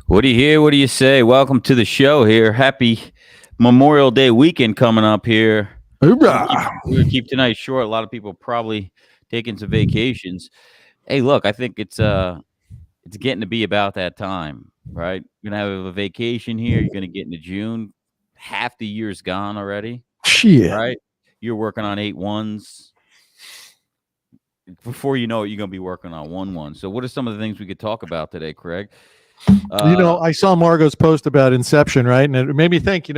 What do you hear? What do you say? Welcome to the show here. Happy Memorial Day weekend coming up here. We're gonna keep tonight short. A lot of people probably taking some vacations. Hey, look, I think it's getting to be about that time, right? You're gonna have a vacation here. You're gonna get into June. Half the year's gone already, Shit. right? You're working on 8-1s. Before you know it, you're gonna be working on 1-1. So, what are some of the things we could talk about today, Craig? I saw Margot's post about Inception, right? And it made me think,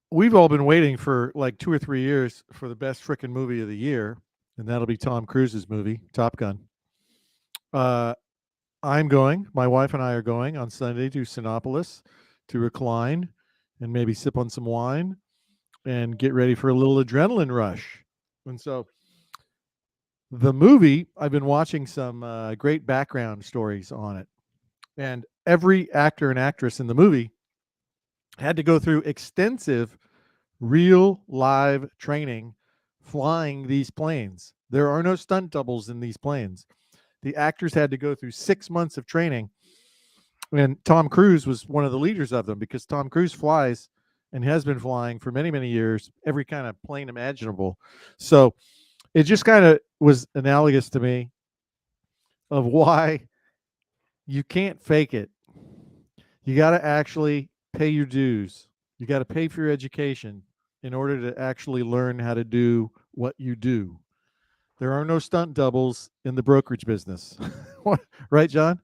we've all been waiting for like 2 or 3 years for the best frickin' movie of the year, and that'll be Tom Cruise's movie, Top Gun. My wife and I are going on Sunday to Sinopolis to recline and maybe sip on some wine and get ready for a little adrenaline rush. And so the movie, I've been watching some great background stories on it. And every actor and actress in the movie had to go through extensive real live training flying these planes. There are no stunt doubles in these planes. The actors had to go through 6 months of training. And Tom Cruise was one of the leaders of them because Tom Cruise flies and has been flying for many, many years, every kind of plane imaginable. So it just kind of was analogous to me of why you can't fake it. You got to actually pay your dues. You got to pay for your education in order to actually learn how to do what you do. There are no stunt doubles in the brokerage business. Right, John?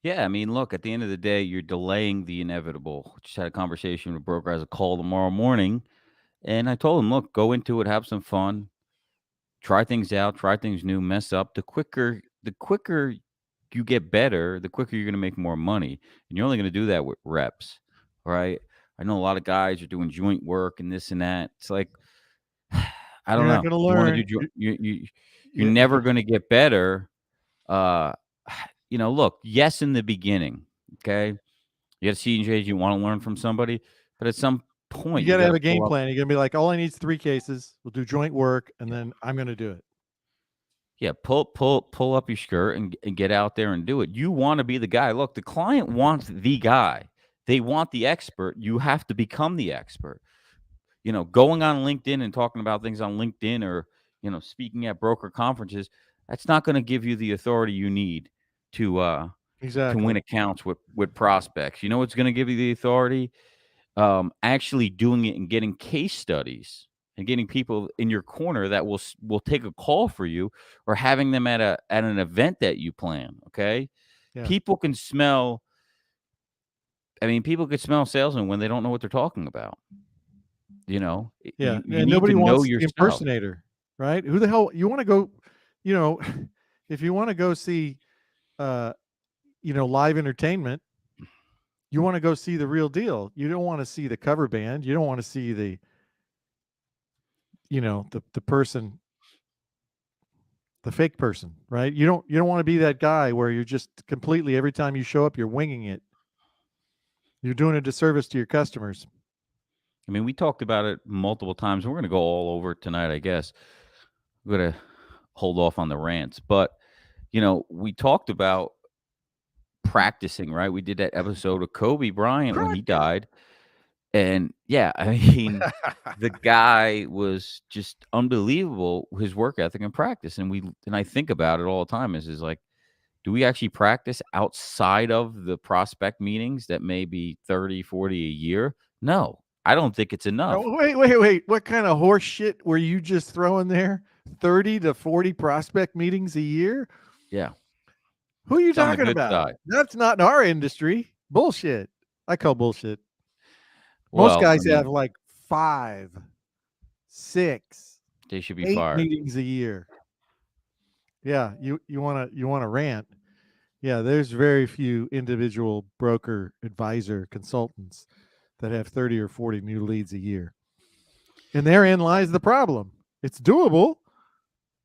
Yeah, I mean, look, at the end of the day, you're delaying the inevitable. Just had a conversation with a broker. Has a call tomorrow morning, and I told him, look, go into it, have some fun, try things out, try things new, mess up. The quicker you get better, the quicker you're going to make more money, and you're only going to do that with reps, right? I know a lot of guys are doing joint work and this and that. It's like, I don't You're know. not going to You want to learn. do you're never going to get better. Look, yes, in the beginning, okay, you got to see you want to learn from somebody, but at some point, You got to have a pull game up. plan. You're going to be like, all I need is 3 cases. We'll do joint work, and then I'm going to do it. Yeah, pull up your skirt and get out there and do it. You want to be the guy. Look, the client wants the guy. They want the expert. You have to become the expert. Going on LinkedIn and talking about things on LinkedIn or, speaking at broker conferences, that's not going to give you the authority you need to win accounts with prospects. You know what's going to give you the authority? Actually doing it and getting case studies and getting people in your corner that will take a call for you, or having them at an event that you plan. Okay. Yeah. People can smell salesmen when they don't know what they're talking about. Yeah. You and need nobody to know wants the yourself. impersonator, right? Who the hell you want to go, if you want to go see, live entertainment, you want to go see the real deal. You don't want to see the cover band. You don't want to see the person, the fake person, right? You don't want to be that guy where you're just completely, every time you show up, you're winging it. You're doing a disservice to your customers. I mean, we talked about it multiple times. We're going to go all over it tonight, I guess. We're going to hold off on the rants, but we talked about practicing, right? We did that episode of Kobe Bryant when he died. And yeah, I mean, the guy was just unbelievable, his work ethic and practice. And I think about it all the time is like, do we actually practice outside of the prospect meetings that may be 30, 40 a year? No, I don't think it's enough. Oh, wait. What kind of horse shit were you just throwing there? 30 to 40 prospect meetings a year? Yeah. Who are you talking about? Side. That's not in our industry. Bullshit. I call bullshit. Most guys have like 5, 6. They should be 8 fired. Meetings a year. Yeah, you want to rant. Yeah, there's very few individual broker, advisor, consultants that have 30 or 40 new leads a year. And therein lies the problem. It's doable,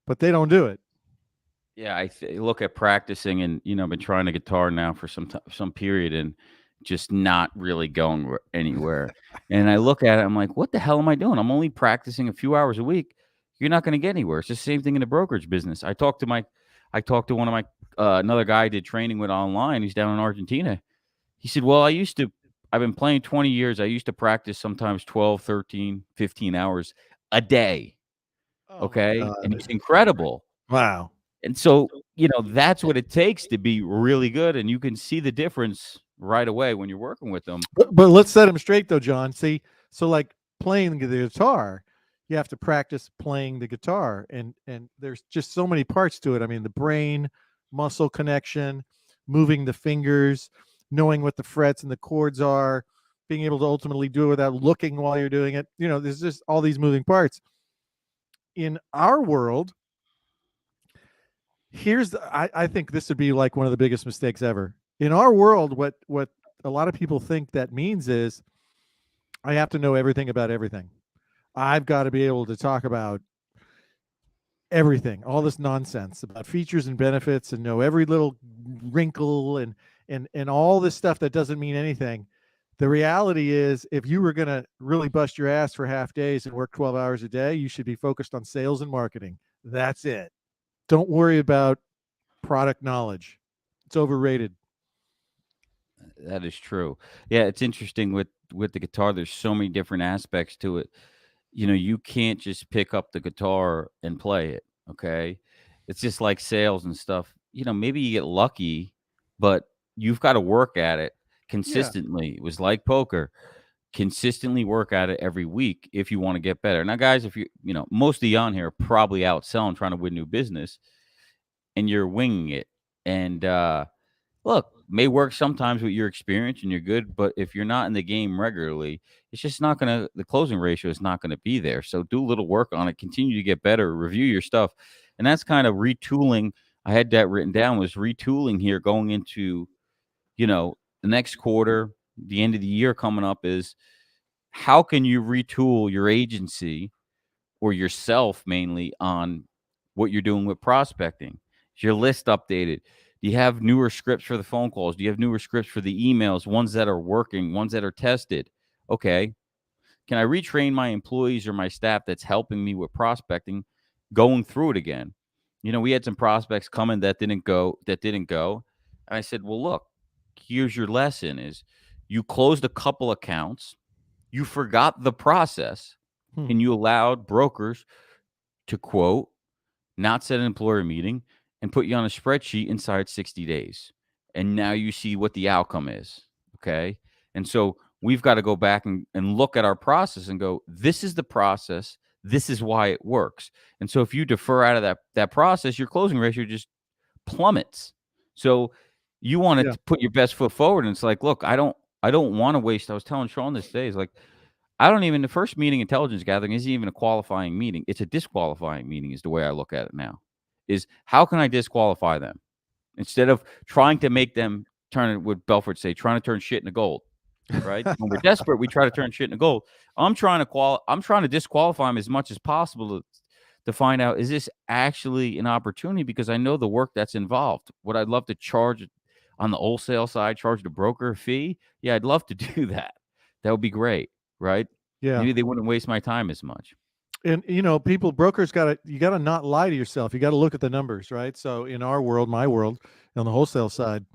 but they don't do it. Yeah, I look at practicing, and I've been trying the guitar now for some period, and just not really going anywhere. And I look at it, I'm like, what the hell am I doing? I'm only practicing a few hours a week. You're not going to get anywhere. It's the same thing in the brokerage business. I talked to I talked to one of my another guy I did training with online. He's down in Argentina. He said, "Well, I've been playing 20 years. I used to practice sometimes 12, 13, 15 hours a day." Oh my Okay? And God. he's incredible. Wow. And so, that's what it takes to be really good, and you can see the difference right away when you're working with them. But let's set him straight though, John. See, so like playing the guitar, you have to practice playing the guitar, and there's just so many parts to it. I mean, the brain, muscle connection, moving the fingers, knowing what the frets and the chords are, being able to ultimately do it without looking while you're doing it. There's just all these moving parts. In our world, I think this would be like one of the biggest mistakes ever. In our world, what a lot of people think that means is I have to know everything about everything. I've got to be able to talk about everything, all this nonsense about features and benefits, and know every little wrinkle and all this stuff that doesn't mean anything. The reality is, if you were going to really bust your ass for half days and work 12 hours a day, you should be focused on sales and marketing. That's it. Don't worry about product knowledge. It's overrated. That is true. Yeah, it's interesting with the guitar. There's so many different aspects to it. You can't just pick up the guitar and play it. Okay, it's just like sales and stuff. Maybe you get lucky, but you've got to work at it Yeah. consistently. It was like poker. Consistently work at it every week if you want to get better. Now, guys, if most of you on here are probably out selling, trying to win new business, and you're winging it. And look, may work sometimes with your experience and you're good, but if you're not in the game regularly, it's just not gonna the closing ratio is not gonna be there. So do a little work on it, continue to get better, review your stuff. And that's kind of retooling. I had that written down, was retooling here going into, the next quarter, the end of the year coming up, is how can you retool your agency or yourself mainly on what you're doing with prospecting? Is your list updated? Do you have newer scripts for the phone calls? Do you have newer scripts for the emails, ones that are working, ones that are tested? Okay. Can I retrain my employees or my staff that's helping me with prospecting going through it again? We had some prospects coming that didn't go. And I said, well, look, here's your lesson is you closed a couple accounts, you forgot the process, Hmm. and you allowed brokers to quote, not set an employer meeting, and put you on a spreadsheet inside 60 days. And now you see what the outcome is. Okay. And so we've got to go back and look at our process and go, this is the process. This is why it works. And so if you defer out of that process, your closing ratio just plummets. So you want Yeah. to put your best foot forward. And it's like, look, I don't want to waste. I was telling Sean this day, is like, the first meeting intelligence gathering isn't even a qualifying meeting. It's a disqualifying meeting is the way I look at it now. Is how can I disqualify them? Instead of trying to make them turn it, what Belfort say, trying to turn shit into gold, right? When we're desperate, we try to turn shit into gold. I'm trying to disqualify them as much as possible to find out, is this actually an opportunity? Because I know the work that's involved. Would I love to charge on the wholesale side, charge the broker a fee? Yeah, I'd love to do that. That would be great, right? Yeah. Maybe they wouldn't waste my time as much. And brokers you gotta not lie to yourself. You got to look at the numbers, right? So in our world, my world, on the wholesale side,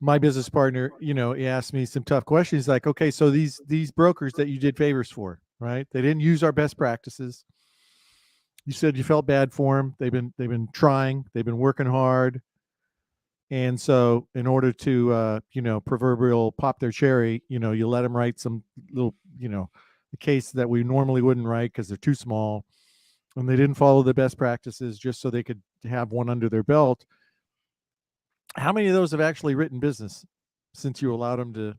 my business partner, he asked me some tough questions. He's like, okay, so these brokers that you did favors for, right? They didn't use our best practices. You said you felt bad for them. They've been trying. They've been working hard. And so, in order to, proverbial pop their cherry, you let them write some little, a case that we normally wouldn't write because they're too small, and they didn't follow the best practices just so they could have one under their belt. How many of those have actually written business since you allowed them to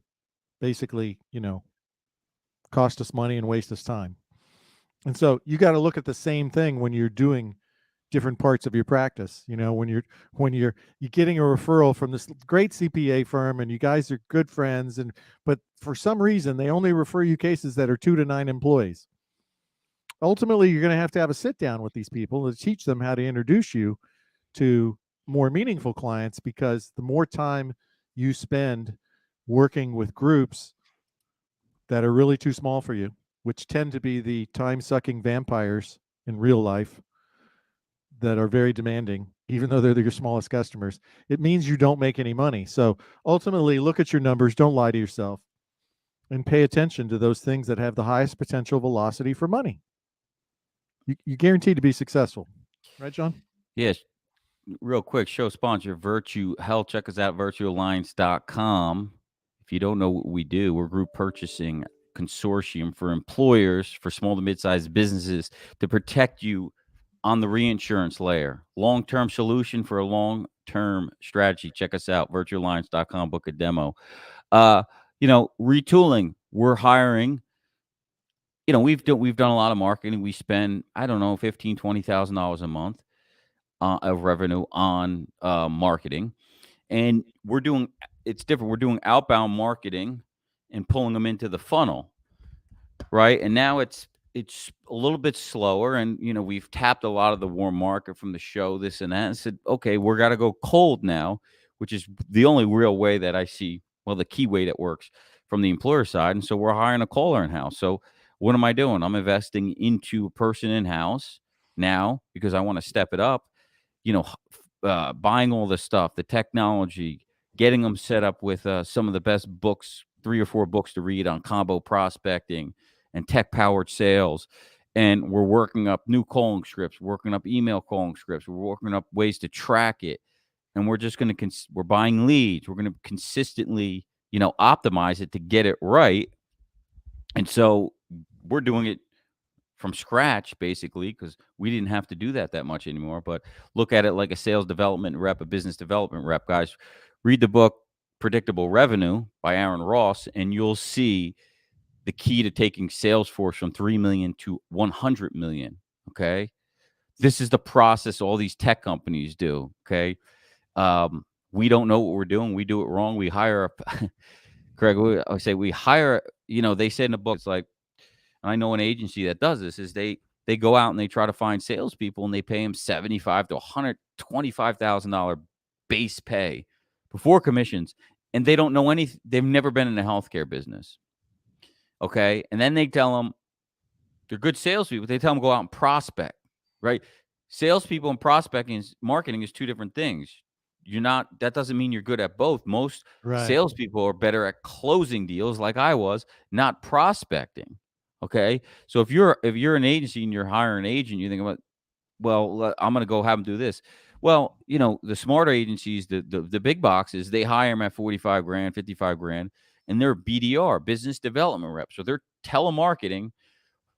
basically, cost us money and waste us time? And so you got to look at the same thing when you're doing different parts of your practice. When you're getting a referral from this great CPA firm and you guys are good friends, but for some reason they only refer you cases that are 2 to 9 employees. Ultimately, you're going to have a sit down with these people to teach them how to introduce you to more meaningful clients, because the more time you spend working with groups that are really too small for you, which tend to be the time-sucking vampires in real life, that are very demanding, even though they're your smallest customers, it means you don't make any money. So ultimately, look at your numbers, don't lie to yourself, and pay attention to those things that have the highest potential velocity for money. You guaranteed to be successful. Right, John? Yes. Real quick, show sponsor, Virtue Health. Check us out, virtuealliance.com. If you don't know what we do, we're group purchasing consortium for employers, for small to mid-sized businesses, to protect you on the reinsurance layer. Long-term solution for a long-term strategy. Check us out, virtuealliance.com. Book a demo. Retooling. We're hiring. We've done a lot of marketing. We spend, I don't know, $15,000, $20,000 a month of revenue on marketing, and it's different. We're doing outbound marketing and pulling them into the funnel, right? And now it's a little bit slower, and we've tapped a lot of the warm market from the show, this and that, and said, okay, we're got to go cold now, which is the only real way that I see, well, the key way that works from the employer side. And so we're hiring a caller in-house. So what am I doing? I'm investing into a person in-house now because I want to step it up, buying all the stuff, the technology, getting them set up with some of the best books, 3 or 4 books to read on combo prospecting and tech-powered sales. And we're working up new calling scripts, working up email calling scripts. We're working up ways to track it. And we're just going to, we're buying leads. We're going to consistently, optimize it to get it right. And so we're doing it from scratch, basically, because we didn't have to do that much anymore. But look at it like a sales development rep, a business development rep. Guys, read the book Predictable Revenue by Aaron Ross, and you'll see the key to taking Salesforce from 3 million to 100 million. Okay. This is the process all these tech companies do. Okay. We don't know what we're doing. We do it wrong. We hire Craig, I say we hire, they say in the book, it's like, and I know an agency that does this, is they go out and they try to find salespeople and they pay them $75,000 to $125,000 base pay before commissions, and they don't know anything. They've never been in the healthcare business. Okay, and then they tell them they're good salespeople. They tell them go out and prospect, right? Salespeople and prospecting, marketing is 2 different things. That doesn't mean you're good at both. Most salespeople are better at closing deals, like I was, not prospecting. Okay, so if you're an agency and you're hiring an agent, you think about, well, I'm going to go have them do this. Well, the smarter agencies, the big boxes, they hire them at 45 grand, 55 grand, and they're BDR, business development reps. So they're telemarketing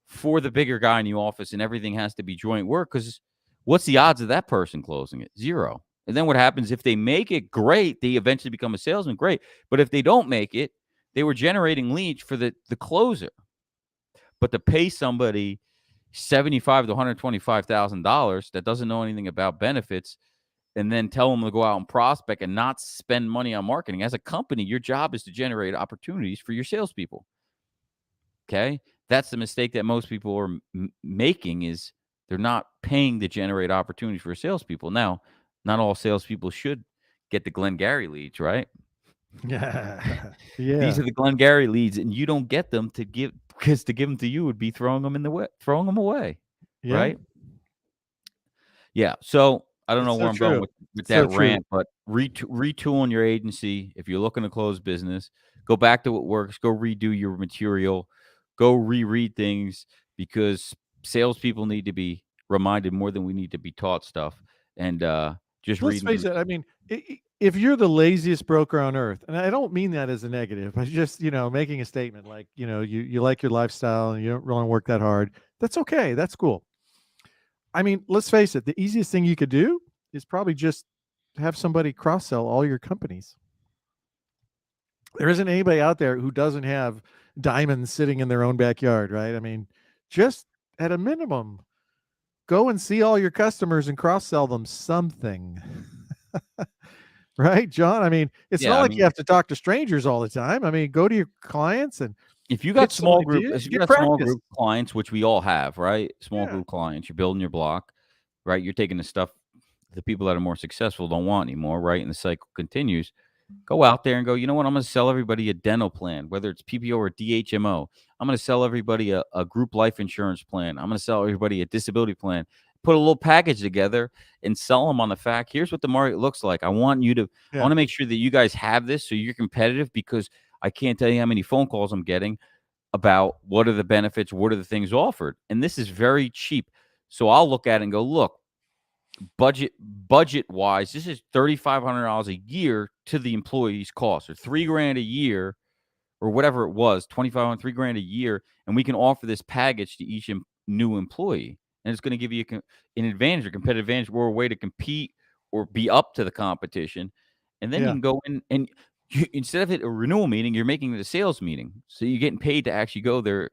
for the bigger guy in the office, and everything has to be joint work, because what's the odds of that person closing it? 0. And then what happens if they make it? Great. They eventually become a salesman. Great. But if they don't make it, they were generating leads for the closer. But to pay somebody $75,000 to $125,000 that doesn't know anything about benefits, and then tell them to go out and prospect and not spend money on marketing. As a company, your job is to generate opportunities for your salespeople. Okay, that's the mistake that most people are making, is they're not paying to generate opportunities for salespeople. Now, not all salespeople should get the Glengarry leads, right? Yeah. These are the Glengarry leads, and you don't get them to give, because to give them to you would be throwing them away, right? Yeah. So I don't know where I'm going with that rant, but retooling your agency. If you're looking to close business, go back to what works. Go redo your material. Go reread things, because salespeople need to be reminded more than we need to be taught stuff. And just let's face it. I mean, if you're the laziest broker on earth, and I don't mean that as a negative, but just making a statement like you like your lifestyle and you don't really work that hard, that's okay. That's cool. I mean, let's face it. The easiest thing you could do is probably just have somebody cross-sell all your companies. There isn't anybody out there who doesn't have diamonds sitting in their own backyard, right? I mean, just at a minimum, go and see all your customers and cross-sell them something. Right, John? I mean, it's not like you have to talk to strangers all the time. I mean, go to your clients, and if you got small group clients, which we all have, right? Small group clients, you're building your block, right? You're taking the stuff the people that are more successful don't want anymore, right? And the cycle continues. Go out there and go, you know what? I'm going to sell everybody a dental plan, whether it's PPO or DHMO. I'm going to sell everybody a group life insurance plan. I'm going to sell everybody a disability plan. put a little package together and sell them on the fact, here's what the market looks like. I want to make sure that you guys have this so you're competitive, because I can't tell you how many phone calls I'm getting about what are the benefits, what are the things offered. And this is very cheap. So I'll look at it and go, look, budget wise, this is $3,500 a year to the employee's cost, or $3,000 a year, or whatever it was, 2,500, $3,000 a year, and we can offer this package to each new employee, and it's going to give you an advantage, a competitive advantage, or a way to compete or be up to the competition. And then you can go in and instead of it a renewal meeting, you're making it a sales meeting, so you're getting paid to actually go there,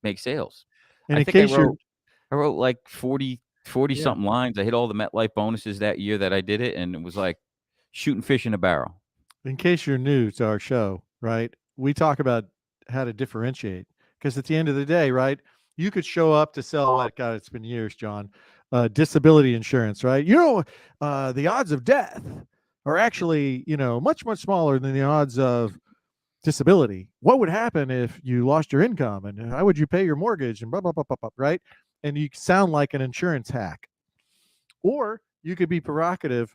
make sales. And I in think I case you're wrote like 40 something lines. I hit all the MetLife bonuses that year that I did it, and it was like shooting fish in a barrel. in case you're new to our show, right? We talk about how to differentiate, because at the end of the day, right, you could show up to sell, like, God, it's been years, John, disability insurance, right? The odds of death are actually, much, much smaller than the odds of disability. What would happen if you lost your income, and how would you pay your mortgage, and blah, blah, blah, blah, blah, right? And you sound like an insurance hack. Or you could be provocative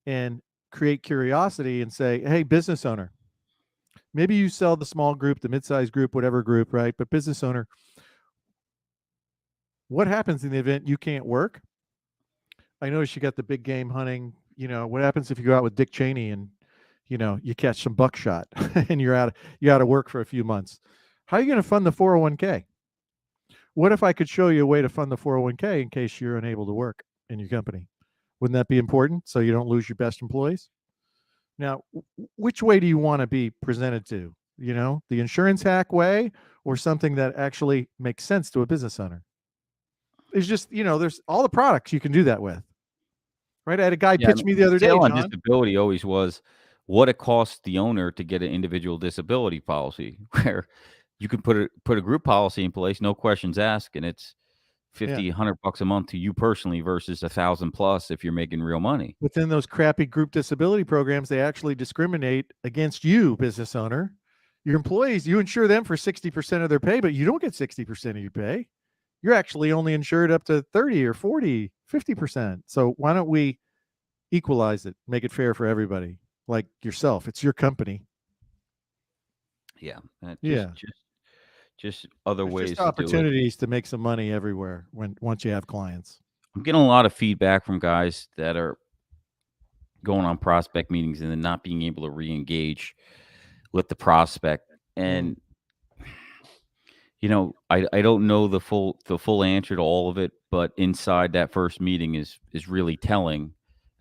and create curiosity and say, hey, business owner, maybe you sell the small group, the mid-sized group, whatever group, right? But business owner, what happens in the event you can't work? I noticed you got the big game hunting. What happens if you go out with Dick Cheney and, you catch some buckshot and you're out of work for a few months? How are you going to fund the 401k? What if I could show you a way to fund the 401k in case you're unable to work in your company? Wouldn't that be important, so you don't lose your best employees? Now, which way do you want to be presented to? The insurance hack way, or something that actually makes sense to a business owner? It's just, there's all the products you can do that with, right? I had a guy pitch me the other day, Sale on John. disability always was what it costs the owner to get an individual disability policy, where you can put a group policy in place, no questions asked, and it's $50, $100 a month to you personally versus $1,000+ if you're making real money. Within those crappy group disability programs, they actually discriminate against you, business owner. Your employees, you insure them for 60% of their pay, but you don't get 60% of your pay. You're actually only insured up to 30 or 40, 50%. So why don't we equalize it, make it fair for everybody, like yourself? It's your company. Yeah. Just other There's ways just to do it. opportunities to make some money everywhere once you have clients. I'm getting a lot of feedback from guys that are going on prospect meetings and then not being able to re-engage with the prospect. And I don't know the full answer to all of it, but inside that first meeting is really telling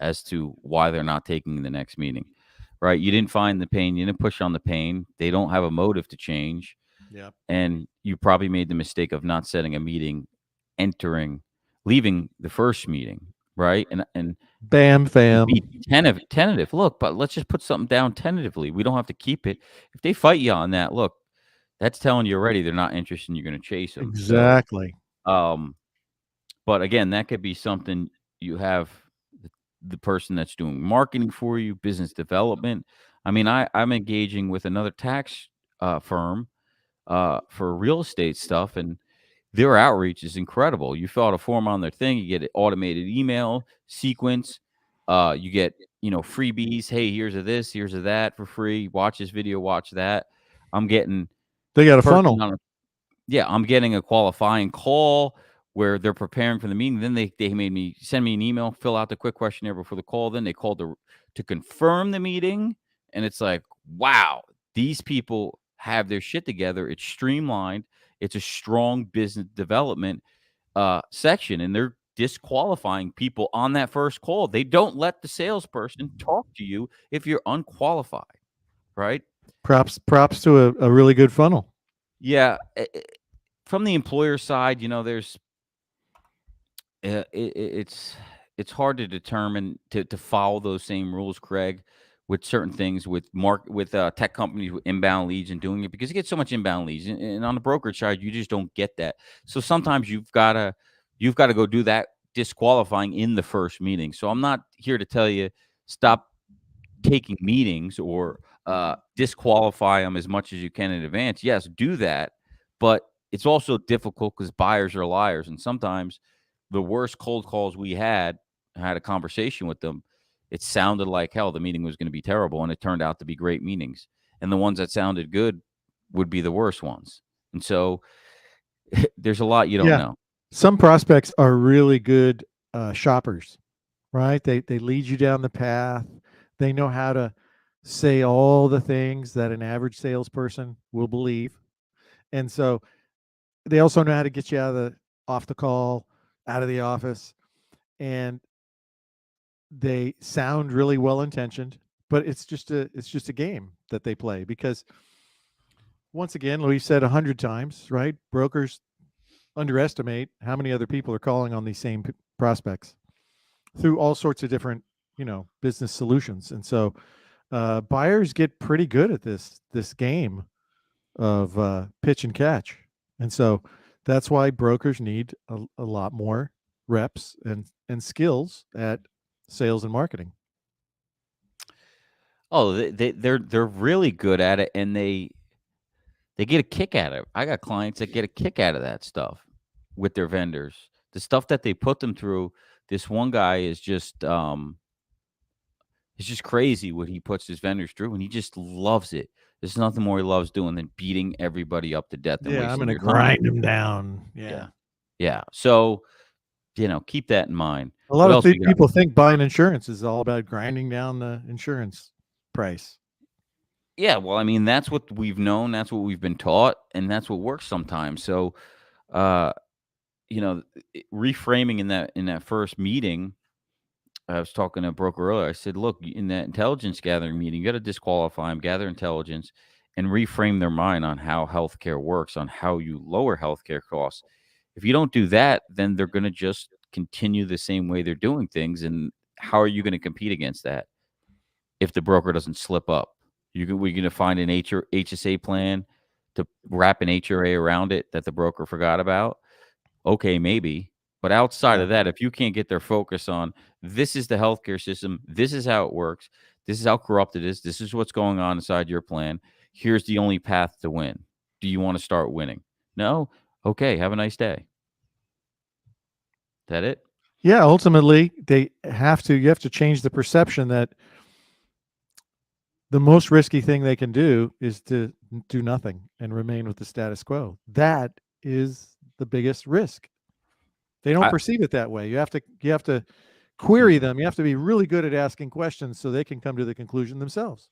as to why they're not taking the next meeting. Right? You didn't find the pain, you didn't push on the pain. They don't have a motive to change. Yeah. And you probably made the mistake of not setting a meeting, leaving the first meeting, right? And bam, fam. Be tentative. Look, but let's just put something down tentatively. We don't have to keep it. If they fight you on that, look, that's telling you already they're not interested and you're going to chase them. Exactly. So, but again, that could be something you have the person that's doing marketing for you, business development. I mean, I'm engaging with another tax firm for real estate stuff, and their outreach is incredible. You fill out a form on their thing, you get an automated email sequence. You get, freebies. Hey, here's a this, here's a that for free. Watch this video, watch that. I'm getting They got a funnel. I'm getting a qualifying call where they're preparing for the meeting. Then they made me send me an email, fill out the quick questionnaire before the call. Then they called to confirm the meeting. And it's like, wow, these people have their shit together. It's streamlined. It's a strong business development section, and they're disqualifying people on that first call. They don't let the salesperson talk to you if you're unqualified, right? Props to a really good funnel. Yeah. From the employer side, there's it's hard to determine to follow those same rules, Craig, with certain things with tech companies with inbound leads and doing it, because you get so much inbound leads, and on the brokerage side you just don't get that. So sometimes you've got to go do that disqualifying in the first meeting. So I'm not here to tell you stop taking meetings or disqualify them as much as you can in advance. Yes, do that, but it's also difficult because buyers are liars, and sometimes the worst cold calls we had, I had a conversation with them. It sounded like hell. The meeting was going to be terrible, and it turned out to be great meetings. And the ones that sounded good would be the worst ones. And so there's a lot you don't Yeah. know. Some prospects are really good shoppers, right? They lead you down the path. They know how to say all the things that an average salesperson will believe. And so they also know how to get you off the call, out of the office, and they sound really well intentioned, but it's just a game that they play because once again, we said 100 times, right? Brokers underestimate how many other people are calling on these same prospects through all sorts of different, business solutions. And so buyers get pretty good at this game of pitch and catch. And so that's why brokers need a lot more reps and skills at sales and marketing. Oh, they're really good at it, and they get a kick out of it. I got clients that get a kick out of that stuff with their vendors. The stuff that they put them through. This one guy is just it's just crazy what he puts his vendors through, and he just loves it. There's nothing more he loves doing than beating everybody up to death and Yeah, I'm wasting going to their time. grind them down. Yeah, Yeah. yeah. So keep that in mind. A lot What of else we got? people think buying insurance is all about grinding down the insurance price. Yeah, well, I mean, that's what we've known, that's what we've been taught, and that's what works sometimes. So, uh, reframing in that first meeting, I was talking to a broker earlier. I said, "Look, in that intelligence gathering meeting, you got to disqualify them, gather intelligence, and reframe their mind on how healthcare works, on how you lower healthcare costs. If you don't do that, then they're going to just continue the same way they're doing things, and how are you going to compete against that if the broker doesn't slip up? We're going to find an HSA plan to wrap an HRA around it that the broker forgot about. Okay, maybe. But outside Yeah. of that, if you can't get their focus on this is the healthcare system, this is how it works, this is how corrupt it is, this is what's going on inside your plan. Here's the only path to win. Do you want to start winning? No? Okay, have a nice day. That it? Yeah, ultimately you have to change the perception that the most risky thing they can do is to do nothing and remain with the status quo. That is the biggest risk. They don't I, perceive it that way. You have to query them. You have to be really good at asking questions so they can come to the conclusion themselves.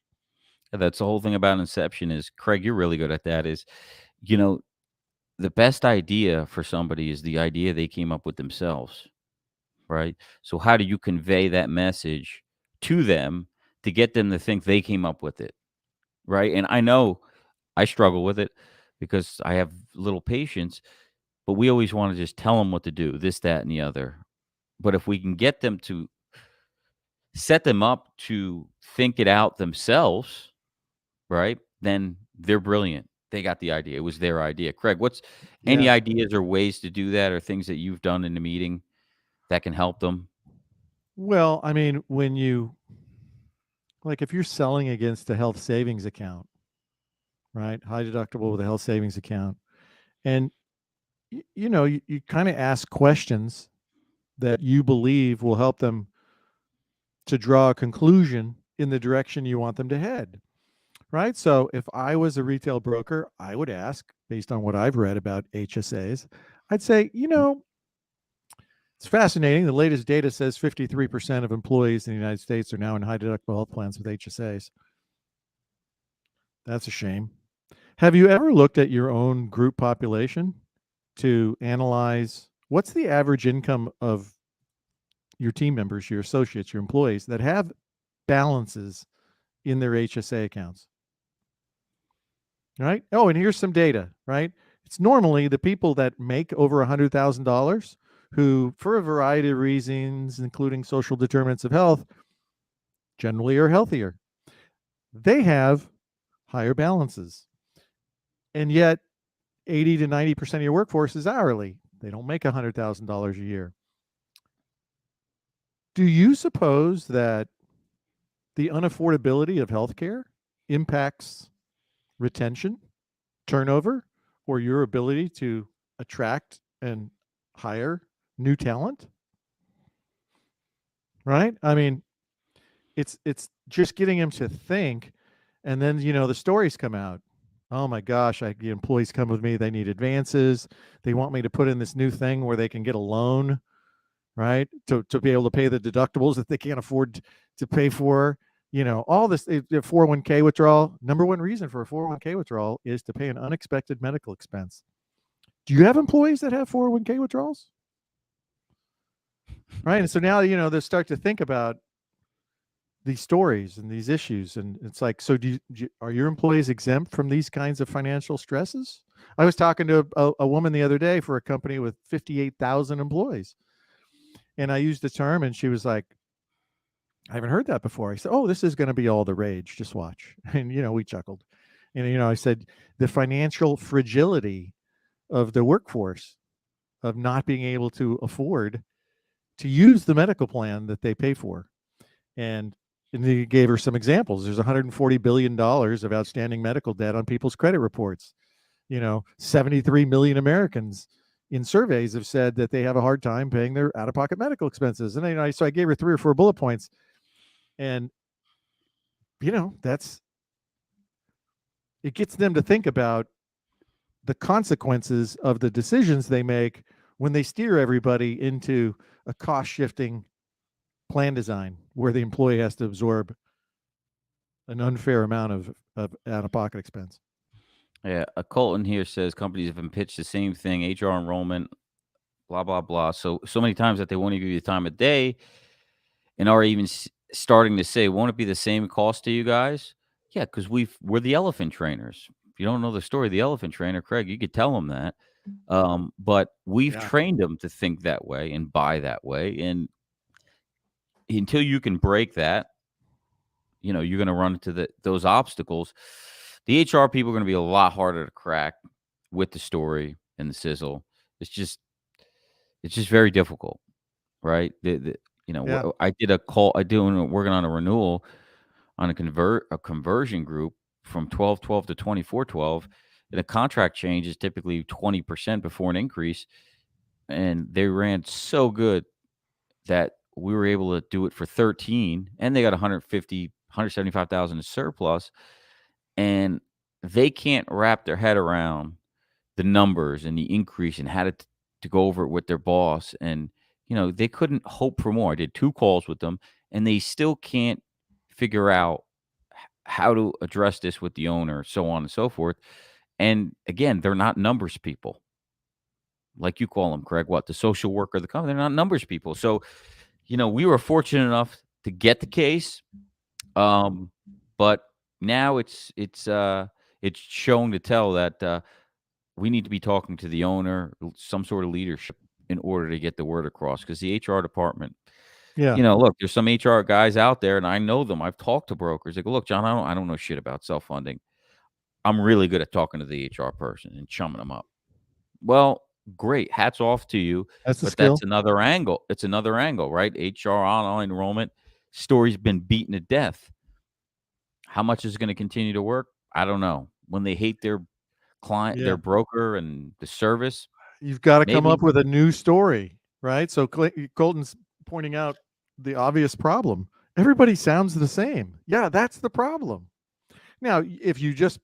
that's the whole thing about inception is, Craig, you're really good at that, is, you know, the best idea for somebody is the idea they came up with themselves, right? So how do you convey that message to them to get them to think they came up with it, right? And I know I struggle with it because I have little patience, but we always want to just tell them what to do, this, that, and the other. But if we can get them to set them up to think it out themselves, right? Then they're brilliant. They got the idea. It was their idea. Craig, what's any Yeah. ideas or ways to do that, or things that you've done in the meeting that can help them? Well, I mean, if you're selling against a health savings account, right? High deductible with a health savings account. And you kind of ask questions that you believe will help them to draw a conclusion in the direction you want them to head. Right? So if I was a retail broker, I would ask, based on what I've read about HSAs, I'd say, it's fascinating. The latest data says 53% of employees in the United States are now in high deductible health plans with HSAs. That's a shame. Have you ever looked at your own group population to analyze what's the average income of your team members, your associates, your employees that have balances in their HSA accounts? Right? Oh, and here's some data, right? It's normally the people that make over $100,000 who, for a variety of reasons, including social determinants of health, generally are healthier. They have higher balances. And yet, 80 to 90% of your workforce is hourly. They don't make $100,000 a year. Do you suppose that the unaffordability of healthcare impacts retention, turnover, or your ability to attract and hire new talent, right? I mean, it's just getting him to think, and then the stories come out. Oh my gosh, the employees come with me. They need advances. They want me to put in this new thing where they can get a loan, right? To be able to pay the deductibles that they can't afford to pay for. All this 401k withdrawal. Number one reason for a 401k withdrawal is to pay an unexpected medical expense. Do you have employees that have 401k withdrawals? Right. And so now, they start to think about these stories and these issues. And it's like, so are your employees exempt from these kinds of financial stresses? I was talking to a woman the other day for a company with 58,000 employees. And I used the term, and she was like, I haven't heard that before. I said, oh, this is going to be all the rage. Just watch. And, we chuckled. And, I said, the financial fragility of the workforce, of not being able to afford to use the medical plan that they pay for. And he gave her some examples. There's $140 billion of outstanding medical debt on people's credit reports. 73 million Americans in surveys have said that they have a hard time paying their out-of-pocket medical expenses. And so I gave her 3 or 4 bullet points. And, it gets them to think about the consequences of the decisions they make when they steer everybody into a cost-shifting plan design where the employee has to absorb an unfair amount of out-of-pocket expense. Yeah, a Colton here says companies have been pitched the same thing, HR enrollment, blah blah blah. So many times that they won't give you the time of day, and are even starting to say, "Won't it be the same cost to you guys?" Yeah, because we're the elephant trainers. If you don't know the story of the elephant trainer, Craig, you could tell them that. But we've trained them to think that way and buy that way, and until you can break that, you're going to run into those obstacles. The HR people are going to be a lot harder to crack with the story and the sizzle. It's just very difficult, right? Yeah. I did a call. Working on a renewal on a conversion group from 12/12 to 24/12, and a contract change is typically 20% before an increase, and they ran so good that we were able to do it for 13, and they got 175,000 in surplus, and they can't wrap their head around the numbers and the increase and how to go over it with their boss. And, they couldn't hope for more. I did 2 calls with them, and they still can't figure out how to address this with the owner, so on and so forth. And again, they're not numbers people. Like you call them, Craig, what? The social worker of the company. They're not numbers people. So, we were fortunate enough to get the case. But now it's shown to tell that we need to be talking to the owner, some sort of leadership, in order to get the word across. Because the HR department, Yeah. look, there's some HR guys out there, and I know them. I've talked to brokers. They go, look, John, I don't know shit about self funding. I'm really good at talking to the HR person and chumming them up. Well, great. Hats off to you. That's a But skill. that's another angle. It's another angle, right? HR online enrollment story's been beaten to death. How much is going to continue to work? I don't know. When they hate their client, Yeah. their broker, and the service, You've got to come maybe. up with a new story, right? So Colton's pointing out the obvious problem. Everybody sounds the same. Yeah, that's the problem. Now, if you just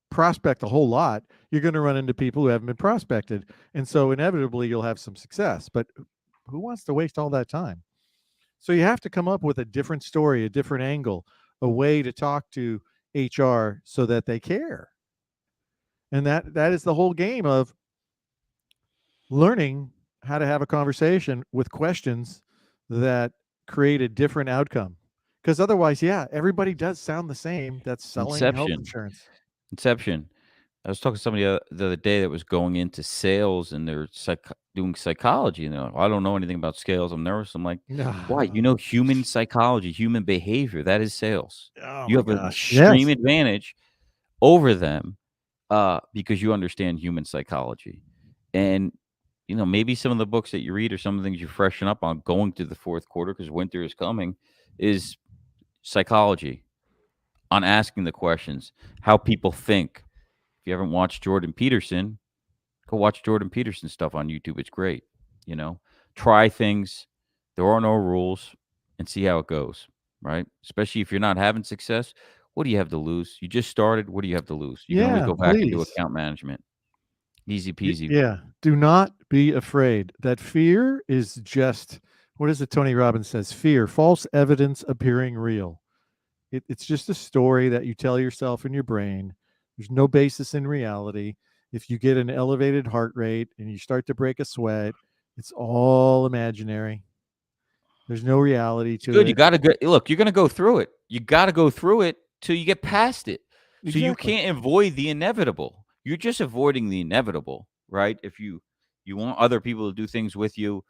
prospect a whole lot, you're going to run into people who haven't been prospected. And so inevitably you'll have some success. But who wants to waste all that time? So you have to come up with a different story, a different angle, a way to talk to HR so that they care. And that is the whole game of learning how to have a conversation with questions that create a different outcome. Because otherwise, yeah, everybody does sound the same. That's selling health insurance. Inception. I was talking to somebody the other day that was going into sales, and they're doing psychology, and they're like, I don't know anything about scales. I'm nervous. I'm like, why? Human psychology, human behavior. That is sales. Oh You my have an gosh. extreme Yes. advantage over them because you understand human psychology. And, maybe some of the books that you read or some of the things you freshen up on going to the fourth quarter, because winter is coming, is psychology, on asking the questions, how people think. If you haven't watched Jordan Peterson, go watch Jordan Peterson stuff on YouTube. It's great. try things. There are no rules, and see how it goes, right? Especially if you're not having success, what do you have to lose? You just started. What do you have to lose? You can always Yeah, go back and do please. account management. Easy peasy. Yeah. Do not be afraid. That fear is just, what is it Tony Robbins says? Fear, false evidence appearing real. It's just a story that you tell yourself in your brain. There's no basis in reality. If you get an elevated heart rate and you start to break a sweat, it's all imaginary. There's no reality It's to good. You it. got to go. Look, you're going to go through it. You got to go through it till you get past it. So you Exactly. can't avoid the inevitable. You're just avoiding the inevitable, right? If you want other people to do things with you,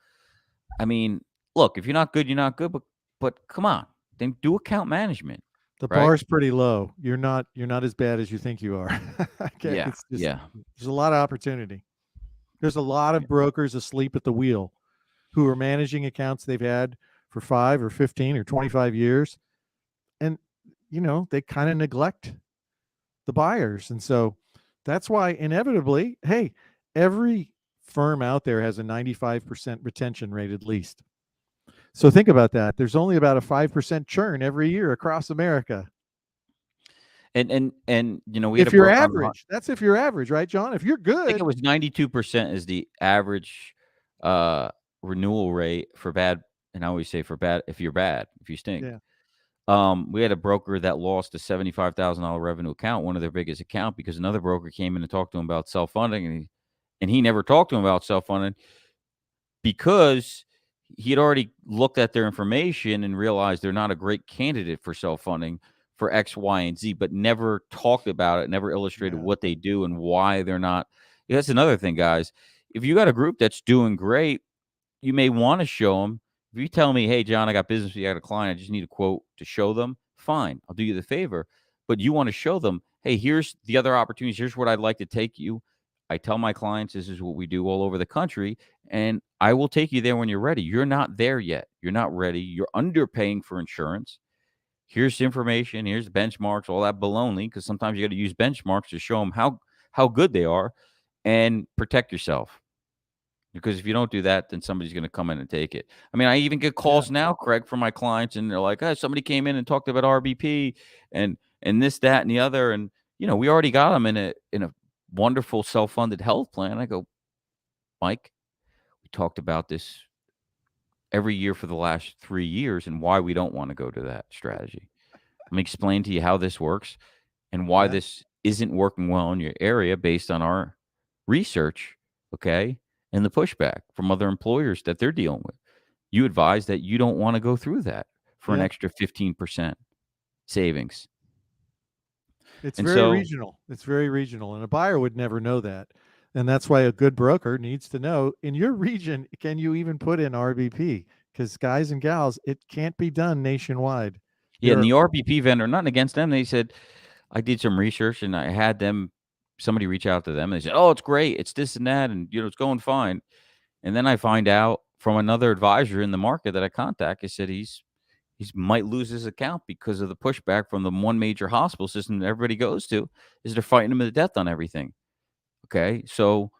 I mean, look, if you're not good, you're not good. But come on, then do account management, The right? bar's pretty low. You're not as bad as you think you are. Okay. Yeah, It's just yeah. there's a lot of opportunity. There's a lot of brokers asleep at the wheel who are managing accounts they've had for 5 or 15 or 25 years. And, they kind of neglect the buyers. And so that's why inevitably, hey, every firm out there has a 95% retention rate at least. So think about that. There's only about a 5% churn every year across America. And we had a If you're broker on the average, that's if you're average, right, John? If you're I think it good, was 92% is the average uh renewal rate for bad, and I always say for bad if you're bad, if you stink. yeah, We had a broker that lost a $75,000 revenue account, one of their biggest account, because another broker came in and talked to him about self-funding, and he never talked to him about self-funding because he had already looked at their information and realized they're not a great candidate for self-funding for X, Y, and Z, but never talked about it, never illustrated yeah, what they do and why they're not. That's another thing, guys. If you got a group that's doing great, you may want to show them. If you tell me, hey, John, I got business, you got a client, I just need a quote to show them, fine, I'll do you the favor. But you want to show them, hey, here's the other opportunities. Here's what I'd like to take you. I tell my clients this is what we do all over the country, and I will take you there when you're ready. You're not there yet. You're not ready. You're underpaying for insurance. Here's information. Here's benchmarks, all that baloney, because sometimes you got to use benchmarks to show them how good they are and protect yourself. Because if you don't do that, then somebody's going to come in and take it. I mean, I even get yeah, calls now, Craig, from my clients, and they're like, "Oh, somebody came in and talked about RBP and this, that, and the other, and we already got them in a wonderful self-funded health plan." I go, Mike, we talked about this every year for the last 3 years, and why we don't want to go to that strategy. Let me explain to you how this works and why yeah, this isn't working well in your area based on our research, okay, and the pushback from other employers that they're dealing with. You advise that you don't want to go through that for an yeah. extra 15% savings. It's And very so, regional. It's very regional, and a buyer would never know that. And that's why a good broker needs to know in your region, can you even put in RBP? Because guys and gals, it can't be done nationwide. yeah, There and are, the RPP vendor, nothing against them. They said, I did some research and I had somebody reach out to them and they said, oh, it's great. It's this and that. And, it's going fine. And then I find out from another advisor in the market that I contact, I said, he's might lose his account because of the pushback from the one major hospital system that everybody goes to is they're fighting him to death on everything. Okay. So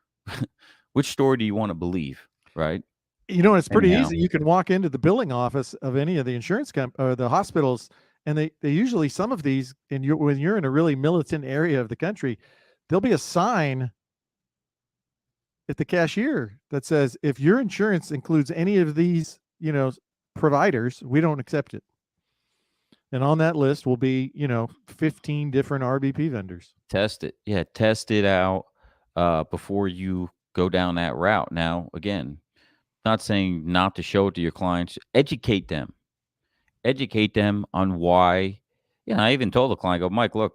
which story do you want to believe? Right. it's pretty Anyhow. easy. You can walk into the billing office of any of the insurance or the hospitals, and they usually, some of these, and when you're in a really militant area of the country, there'll be a sign at the cashier that says, if your insurance includes any of these, providers, we don't accept it. And on that list will be, 15 different RBP vendors. Test it. Yeah, test it out before you go down that route. Now, again, not saying not to show it to your clients. Educate them. Educate them on why. Yeah, I even told the client, I go, Mike, look,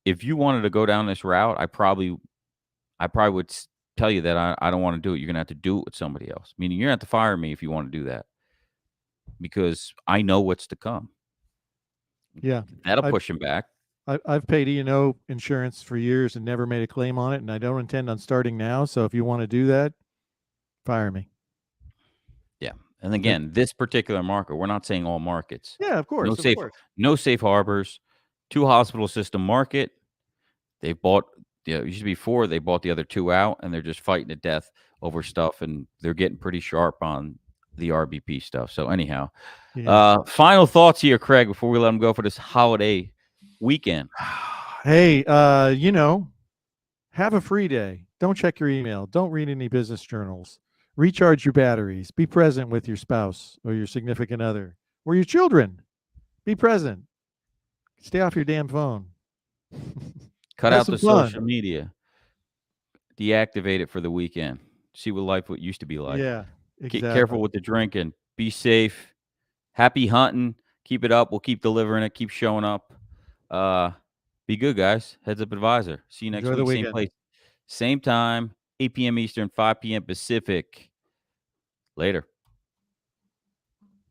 if you wanted to go down this route, I probably would tell you that I don't want to do it. You're gonna have to do it with somebody else. Meaning you're gonna have to fire me if you want to do that because I know what's to come. Yeah. That'll I've, push him back. I've paid E&O insurance for years and never made a claim on it. And I don't intend on starting now. So if you want to do that, fire me. Yeah. And That, again, this particular market, we're not saying all markets. yeah, of No course. Of safe, course. no safe harbors. 2 hospital system market. They've bought it used to be 4. They bought the other 2 out, and they're just fighting to death over stuff, and they're getting pretty sharp on the RBP stuff. So anyhow, final thoughts here, Craig, before we let them go for this holiday weekend. Hey, have a free day. Don't check your email. Don't read any business journals. Recharge your batteries. Be present with your spouse or your significant other or your children. Be present. Stay off your damn phone. Cut out the social media. Deactivate it for the weekend. See what life used to be like. Yeah, exactly. Get careful with the drinking. Be safe. Happy hunting. Keep it up. We'll keep delivering it. Keep showing up. Be good, guys. Heads Up Advisor. See you next week. Same place. Same time. 8 p.m. Eastern, 5 p.m. Pacific. Later.